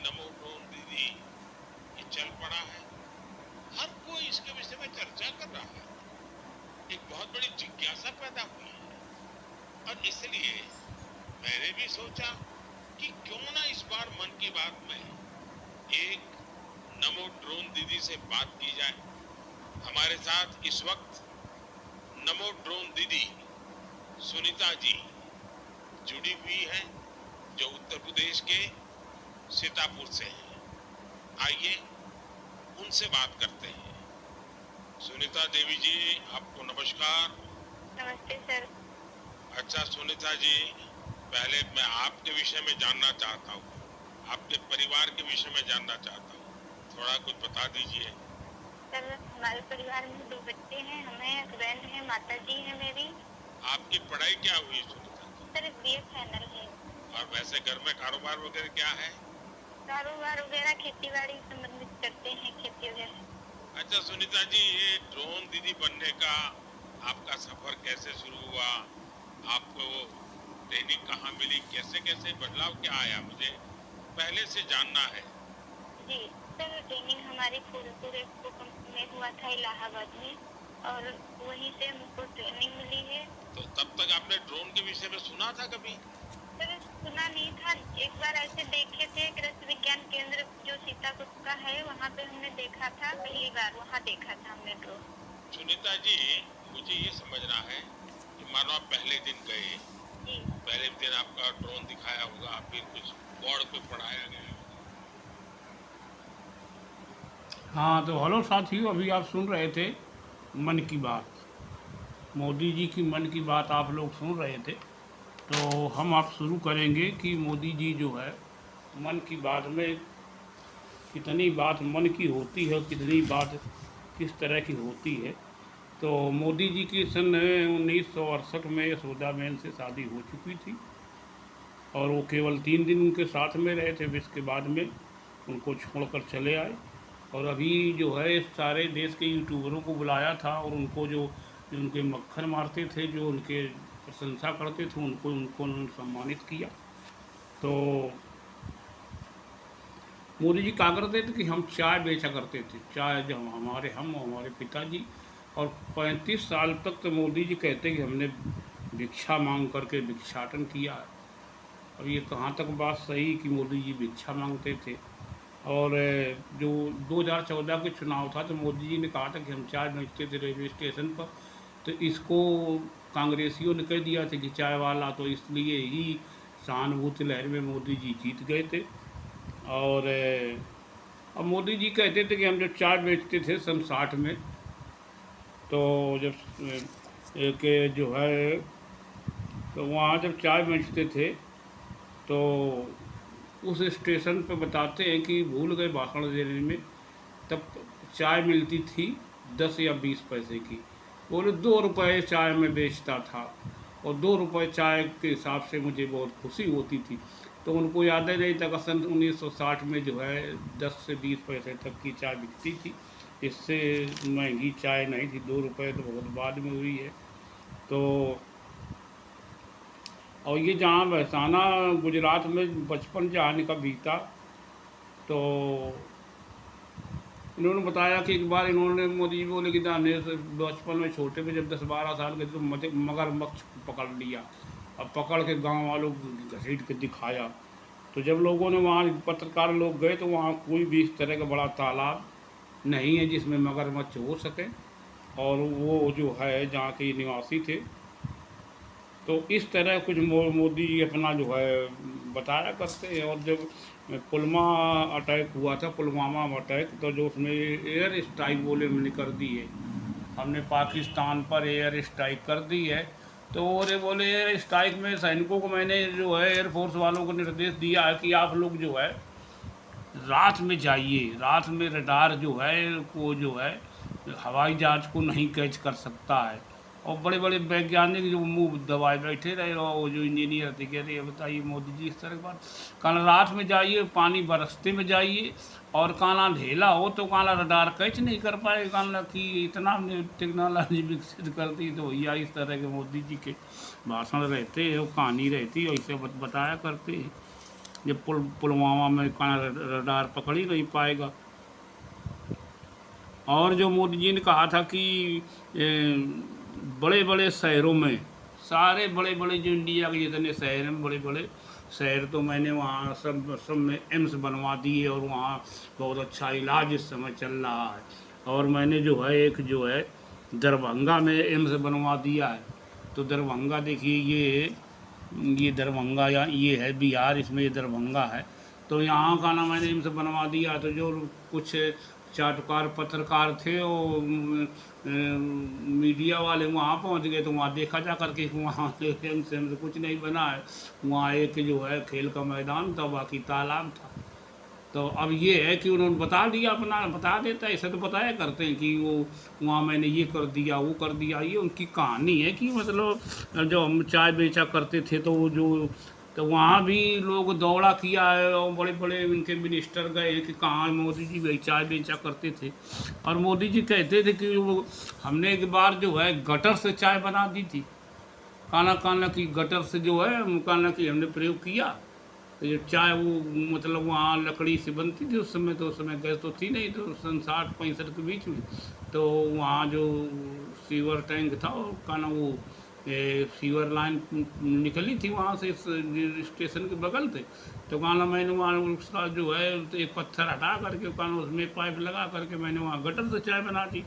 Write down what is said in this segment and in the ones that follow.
नमो drone दीदी ये चल पड़ा है, हर कोई इसके विषय में चर्चा कर रहा है, एक बहुत बड़ी जिज्ञासा पैदा हुई है। और इसलिए मैंने भी सोचा कि क्यों ना इस बार मन की बात में एक नमो ड्रोन दीदी से बात की जाए। हमारे साथ इस वक्त नमो ड्रोन दीदी सुनीता जी जुड़ी हुई हैं, जो उत्तर प्रदेश के सीतापुर से हैं। आइए उनसे बात करते हैं। सुनीता देवी जी, आपको नमस्कार। नमस्ते सर। अच्छा सुनीता जी, पहले मैं आपके विषय में जानना चाहता हूँ, आपके परिवार के विषय में जानना चाहता हूँ, थोड़ा कुछ बता दीजिए। सर हमारे परिवार में 2 बच्चे हैं, हमें हस्बैंड है, माता जी है मेरी। आपकी पढ़ाई क्या हुई Sunita ji? Sir BA final है। और वैसे घर में कारोबार वगैरह क्या है? कारोबार वगैरह खेती बाड़ी संबंधित करते हैं, खेती वगैरह। अच्छा सुनीता जी, ये ड्रोन दीदी बनने का आपका सफर कैसे शुरू हुआ? आपको ट्रेनिंग कहाँ मिली? कैसे कैसे बदलाव क्या आया, मुझे पहले से जानना है। जी सर, ट्रेनिंग हमारी फूलपुर एक्सपो कंपनी में हुआ था इलाहाबाद में, और वहीं से हमको ट्रेनिंग मिली है। तो तब तक आपने ड्रोन के विषय में सुना था कभी? सर सुना नहीं था, एक बार ऐसे देखे थे, कृषि विज्ञान केंद्र जो सीतापुर का है वहाँ पे हमने देखा था, पहली बार वहाँ देखा था हमने ड्रोन। सुनीता जी, मुझे ये समझना है कि मानो आप पहले दिन गए, जी पहले दिन आपका ड्रोन दिखाया होगा, फिर कुछ बोर्ड पे पढ़ाया गया। हाँ, तो हेलो साथियों, अभी आप सुन रहे थे मन की बात। मोदी जी की मन की बात आप लोग सुन रहे थे। तो हम आप शुरू करेंगे कि मोदी जी जो है मन की बात में कितनी बात मन की होती है, कितनी बात किस तरह की होती है। तो मोदी जी की सन 1968 में यशोदाबेन से शादी हो चुकी थी और वो केवल 3 दिन उनके साथ में रहे थे, इसके बाद में उनको छोड़कर चले आए। और अभी जो है सारे देश के यूट्यूबरों को बुलाया था और उनको जो जो उनके मक्खन मारते थे, जो उनके प्रशंसा करते थे, उनको उनको उन्होंने सम्मानित किया। तो मोदी जी कहा करते थे कि हम चाय बेचा करते थे, चाय जो हमारे पिताजी। और 35 साल तक तो मोदी जी कहते कि हमने भिक्षा मांग करके भिक्षाटन किया है। अब ये कहाँ तक बात सही कि मोदी जी भिक्षा मांगते थे। और जो 2014 के चुनाव था तो मोदी जी ने कहा था कि हम चाय बेचते थे रेलवे स्टेशन पर, तो इसको कांग्रेसियों ने कह दिया था कि चाय वाला, तो इसलिए ही सहानुभूति लहर में मोदी जी जीत गए थे। और अब मोदी जी कहते थे कि हम जब चाय बेचते थे सन 60 में, तो जब एक जो है तो वहाँ जब चाय बेचते थे तो उस स्टेशन पे बताते हैं कि भूल गए भाषण देने में, तब चाय मिलती थी 10 या 20 पैसे की। बोले 2 रुपये चाय में बेचता था और 2 रुपये चाय के हिसाब से मुझे बहुत खुशी होती थी। तो उनको याद ही नहीं था सन 1960 में जो है 10 से 20 पैसे तक की चाय बिकती थी। इससे महंगी चाय नहीं थी, 2 रुपये तो बहुत बाद में हुई है। तो और ये जहाँ बहसाना गुजरात में बचपन जहाँ इनका बीता, तो इन्होंने बताया कि एक बार इन्होंने मोदी जी बोले कि हमने बचपन में छोटे में जब 10-12 साल के तो मगरमच्छ पकड़ लिया, अब पकड़ के गांव वालों को घसीट के दिखाया। तो जब लोगों ने वहाँ पत्रकार लोग गए तो वहाँ कोई भी इस तरह का बड़ा तालाब नहीं है जिसमें मगरमच्छ हो सके, और वो जो है जहाँ के निवासी थे। तो इस तरह कुछ मोदी जी अपना जो है बताया करते हैं। और जब पुलवामा अटैक हुआ था, पुलवामा अटैक, तो जो उसमें एयर स्ट्राइक बोले हमने कर दी है, हमने पाकिस्तान पर एयर स्ट्राइक कर दी है। तो वो बोले एयर स्ट्राइक में सैनिकों को मैंने जो है एयरफोर्स वालों को निर्देश दिया है कि आप लोग जो है रात में जाइए, रात में रडार जो है वो जो है हवाई जहाज को नहीं कैच कर सकता है। और बड़े बड़े वैज्ञानिक जो मुंह दबाए बैठे रहे, और वो जो इंजीनियर थे कह रहे बताइए मोदी जी इस तरह की बात। कहना रात में जाइए, पानी बरसते में जाइए, और कहना ढेला हो तो कहना रडार कैच नहीं कर पाए। कहना कि इतना हमने टेक्नोलॉजी विकसित कर दी। तो भैया इस तरह के मोदी जी के भाषण रहते हैं, वो कहानी रहती है, ऐसे बताया करते हैं। जब पुलवामा में कहाँ रडार पकड़ ही नहीं पाएगा। और जो मोदी जी ने कहा था कि बड़े बड़े शहरों में, सारे बड़े बड़े जो इंडिया के जितने शहर हैं, बड़े बड़े शहर, तो मैंने वहाँ सब में एम्स बनवा दिए और वहाँ बहुत अच्छा इलाज इस समय चल रहा है। और मैंने जो है एक जो है दरभंगा में एम्स बनवा दिया है। तो दरभंगा देखिए, ये दरभंगा, या ये है बिहार, इसमें ये दरभंगा है। तो यहाँ का ना मैंने एम्स बनवा दिया। तो जो कुछ चाटुकार पत्रकार थे वो मीडिया वाले वहाँ पहुँच गए, तो वहाँ देखा जा करके वहाँ एम्स कुछ नहीं बना है। वहाँ एक जो है खेल का मैदान था, बाकी तालाब था। तो अब ये है कि उन्होंने बता दिया, अपना बता देता है, ऐसे तो बताया करते हैं कि वो वहाँ मैंने ये कर दिया, वो कर दिया। ये उनकी कहानी है कि मतलब जो हम चाय बेचा करते थे तो वो जो, तो वहाँ भी लोग दौड़ा किया है और बड़े बड़े उनके मिनिस्टर गए कि कहाँ मोदी जी भी चाय बेचा करते थे। और मोदी जी कहते थे कि वो हमने एक बार जो है गटर से चाय बना दी थी, काना काना की गटर से जो है काना की हमने प्रयोग किया। तो जो चाय वो मतलब वहाँ लकड़ी से बनती थी उस समय, तो उस समय गैस तो थी नहीं, तो 60-65 के बीच में। तो वहाँ जो सीवर टैंक था और का ना वो सीवर लाइन निकली थी वहाँ से, स्टेशन के बगल से। तो गाना मैंने वहाँ उसका जो है एक पत्थर हटा करके गाना उसमें पाइप लगा करके मैंने वहाँ गटर से चाय बना दी।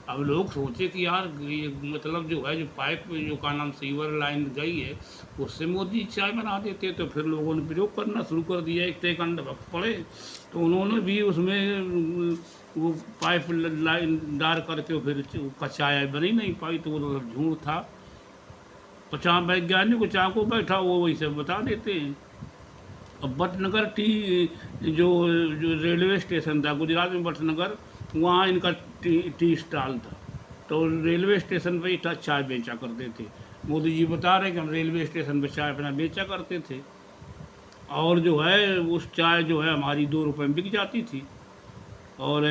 अब लोग सोचे कि यार ये मतलब जो है जो पाइप जो का नाम सीवर लाइन गई है उससे मोदी चाय बना देते। तो फिर लोगों ने प्रयोग करना शुरू कर दिया। एक टेकंड वक्त पड़े तो उन्होंने भी उसमें वो पाइप लाइन डाल करके फिर चाय बनी नहीं पाई। तो वो झूठ था। तो जहाँ वैज्ञानिक को चाह को बैठा वो वही सब बता देते हैं। अब भटनगर जो जो रेलवे स्टेशन था गुजरात में, भटनगर, वहाँ इनका टी स्टॉल था। तो रेलवे स्टेशन पर ही चाय बेचा करते थे। मोदी जी बता रहे कि हम रेलवे स्टेशन पर चाय अपना बेचा करते थे और जो है उस चाय जो है हमारी 2 रुपये में बिक जाती थी। और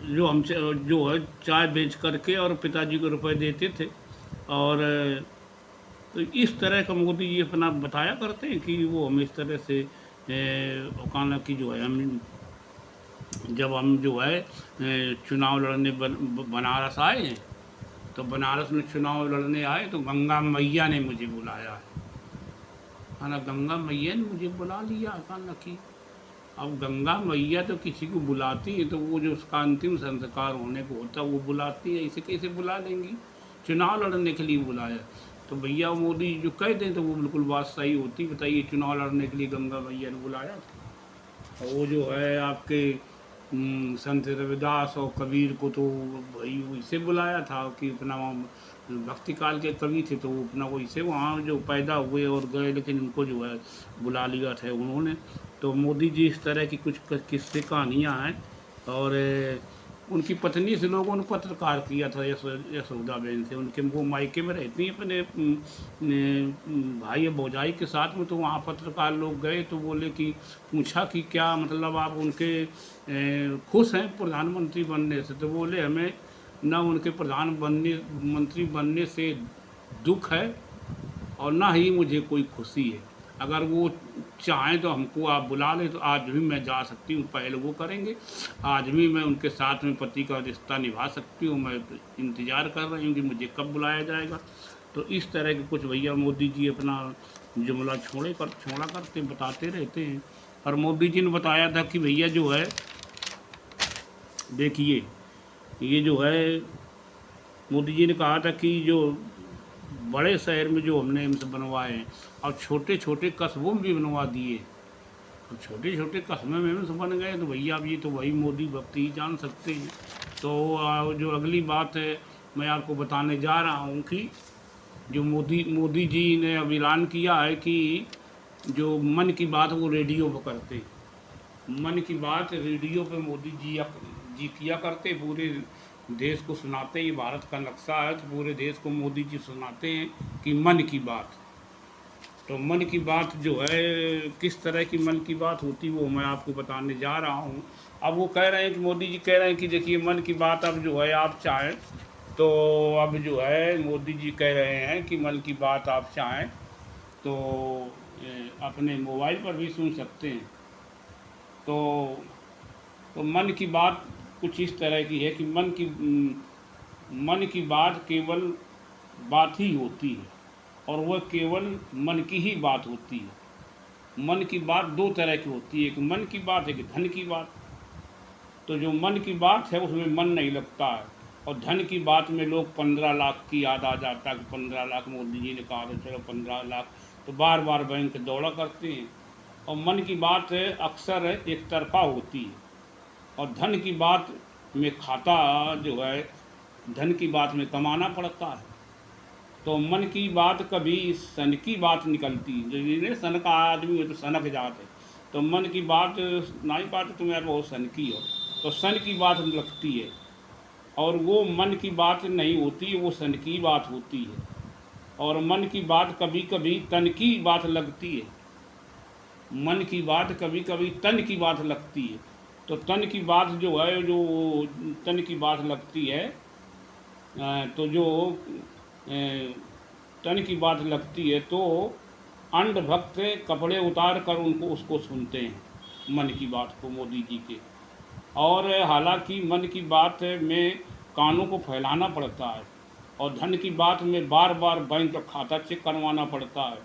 जो हम जो है चाय बेच करके और पिताजी को रुपए देते थे। और तो इस तरह का मोदी जी अपना बताया करते हैं कि वो हम इस तरह से औकाना की जो है हम जब हम जो है चुनाव लड़ने बनारस आए हैं, तो बनारस में चुनाव लड़ने आए तो गंगा मैया ने मुझे बुलाया है ना, गंगा मैया ने मुझे बुला लिया अकाना की। अब गंगा मैया तो किसी को बुलाती है तो वो जो उसका अंतिम संस्कार होने को होता है वो बुलाती है, इसे कैसे बुला लेंगी? चुनाव लड़ने के लिए बुलाया। तो भैया मोदी जो कह दें तो वो बिल्कुल बात सही होती। बताइए, चुनाव लड़ने के लिए गंगा मैया ने बुलाया था। और वो जो है आपके संत रविदास और कबीर को तो भाई वैसे बुलाया था कि अपना भक्ति काल के कवि थे तो अपना वैसे वहाँ जो पैदा हुए और गए, लेकिन उनको जो है बुला लिया था उन्होंने। तो मोदी जी इस तरह की कुछ किस्से कहानियाँ हैं। और उनकी पत्नी से लोगों ने पत्रकार किया था, यशोदाबेन से। उनके वो मायके में रहती हैं अपने भाई भौजाई के साथ में। तो वहाँ पत्रकार लोग गए तो बोले कि पूछा कि क्या मतलब आप उनके खुश हैं प्रधानमंत्री बनने से? तो बोले हमें ना उनके प्रधानमंत्री बनने से दुख है और ना ही मुझे कोई खुशी है। अगर वो चाहें तो हमको आप बुला लें तो आज भी मैं जा सकती हूँ, पहले वो करेंगे। आज भी मैं उनके साथ में पति का रिश्ता निभा सकती हूँ। मैं इंतज़ार कर रही हूँ कि मुझे कब बुलाया जाएगा। तो इस तरह के कुछ भैया मोदी जी अपना जुमला छोड़ा करते बताते रहते हैं। और मोदी जी ने बताया था कि भैया जो है देखिए, ये जो है मोदी जी ने कहा था कि जो बड़े शहर में जो हमने एम्स बनवाए हैं और छोटे छोटे कस्बों में भी बनवा दिए, और छोटे छोटे कस्बों में एम्स बन गए, तो भैया अब ये तो वही मोदी भक्ति ही जान सकते हैं। तो जो अगली बात है मैं आपको बताने जा रहा हूँ कि जो मोदी जी ने अब ऐलान किया है कि जो मन की बात वो रेडियो पर करते, मन की बात रेडियो पे मोदी जी किया करते, पूरे देश को सुनाते। ये भारत का नक्शा है तो पूरे देश को मोदी जी सुनाते हैं कि मन की बात। तो मन की बात जो है किस तरह की मन की बात होती वो मैं आपको बताने जा रहा हूँ। अब वो कह रहे हैं कि मोदी जी कह रहे हैं कि देखिए मन की बात अब जो है आप चाहें तो अब जो है मोदी जी कह रहे हैं कि मन की बात आप चाहें तो अपने मोबाइल पर भी सुन सकते हैं। तो मन की बात कुछ इस तरह की है कि मन की बात केवल बात ही होती है और वह केवल मन की ही बात होती है। मन की बात दो तरह की होती है, एक मन की बात, एक धन की बात। तो जो मन की बात है उसमें मन नहीं लगता है, और धन की बात में लोग 15 लाख की याद आ जाता है कि 15 लाख मोदी जी ने कहा तो चलो 15 लाख, तो बार बार बैंक दौड़ा करते हैं। और मन की बात अक्सर एक तरफा होती है, और धन की बात में खाता जो है, धन की बात में कमाना पड़ता है। तो मन की बात कभी सन की बात निकलती है, जो ये सन का आदमी हो तो सनक जात है, तो मन की बात ना ही बात तुम यार बहुत सन की हो, तो सन की बात लगती है, और वो मन की बात नहीं होती, वो सन की बात होती है। और मन की बात कभी कभी तन की बात लगती है, मन की बात कभी कभी तन की बात लगती है। तो तन की बात जो है, जो तन की बात लगती है, तो जो तन की बात लगती है, तो अंध भक्त कपड़े उतार कर उनको उसको सुनते हैं मन की बात को, मोदी जी के। और हालांकि मन की बात में कानों को फैलाना पड़ता है, और धन की बात में बार बार बैंक का खाता चेक करवाना पड़ता है।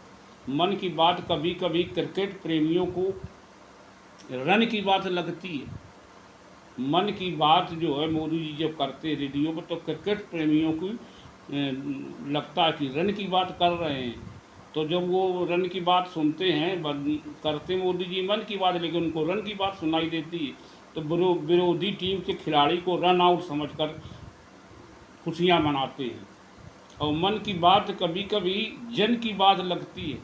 मन की बात कभी कभी क्रिकेट प्रेमियों को रन की बात लगती है। मन की बात जो है मोदी जी जब करते हैं रेडियो पर, तो क्रिकेट प्रेमियों को लगता है कि रन की बात कर रहे हैं। तो जब वो रन की बात सुनते हैं, करते मोदी जी मन की बात, लेकिन उनको रन की बात सुनाई देती है, तो विरोधी टीम के खिलाड़ी को रन आउट समझकर खुशियाँ मनाते हैं। और मन की बात कभी कभी जन की बात लगती है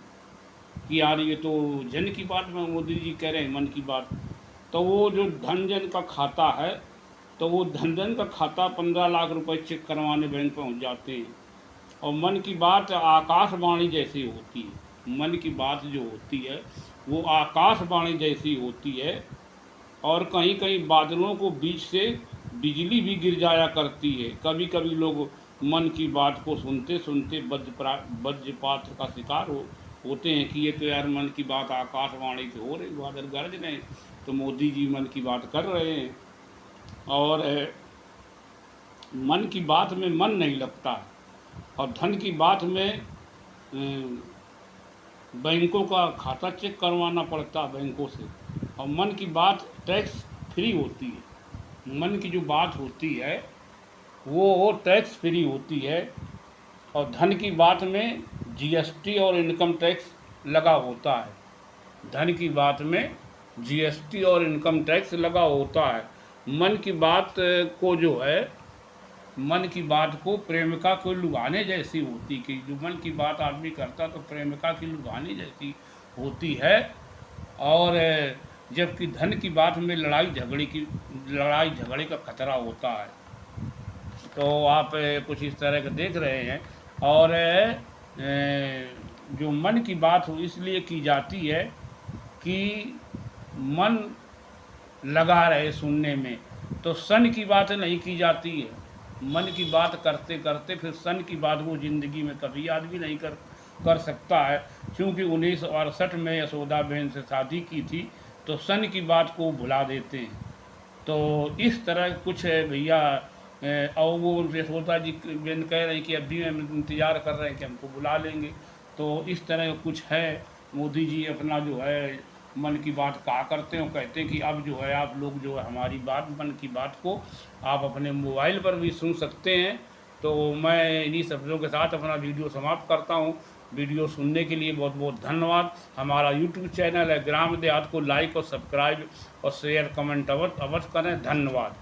कि यार ये तो जन की बात में मोदी जी कह रहे हैं मन की बात। तो वो जो धन जन का खाता है, तो वो धन जन का खाता 15 लाख रुपए चेक करवाने बैंक पहुंच जाते हैं। और मन की बात आकाशवाणी जैसी होती है, मन की बात जो होती है वो आकाशवाणी जैसी होती है। और कहीं कहीं बादलों को बीच से बिजली भी गिर जाया करती है। कभी कभी लोग मन की बात को सुनते सुनते वज्रपात का शिकार होते हैं कि ये तो यार मन की बात आकाशवाणी से हो रही, बादल गरज रहे हैं, तो मोदी जी मन की बात कर रहे हैं। और मन की बात में मन नहीं लगता, और धन की बात में बैंकों का खाता चेक करवाना पड़ता है बैंकों से। और मन की बात टैक्स फ्री होती है, मन की जो बात होती है वो टैक्स फ्री होती है। और धन की बात में जीएसटी और इनकम टैक्स लगा होता है, धन की बात में जीएसटी और इनकम टैक्स लगा होता है। मन की बात को जो है, मन की बात को प्रेमिका को लुभाने जैसी होती, कि जो मन की बात आदमी करता तो प्रेमिका की लुभाने जैसी होती है। और जबकि धन की बात में लड़ाई झगड़े का खतरा होता है। तो आप कुछ इस तरह का देख रहे हैं। और जो मन की बात हो इसलिए की जाती है कि मन लगा रहे सुनने में, तो सन की बात नहीं की जाती है। मन की बात करते करते फिर सन की बात वो ज़िंदगी में कभी आदमी नहीं कर सकता है, क्योंकि 1968 में यशोदा बहन से शादी की थी, तो सन की बात को भुला देते हैं। तो इस तरह कुछ है भैया। और वो यशोदा जी बहन कह रही कि अभी हम इंतज़ार कर रहे हैं कि हमको बुला लेंगे। तो इस तरह कुछ है। मोदी जी अपना जो है मन की बात कहा करते हैं, कहते हैं कि अब जो है आप लोग जो है हमारी बात, मन की बात को आप अपने मोबाइल पर भी सुन सकते हैं। तो मैं इन्हीं शब्दों के साथ अपना वीडियो समाप्त करता हूँ। वीडियो सुनने के लिए बहुत बहुत धन्यवाद। हमारा यूट्यूब चैनल है ग्राम देहात को लाइक और सब्सक्राइब और शेयर कमेंट अवश्य करें। धन्यवाद।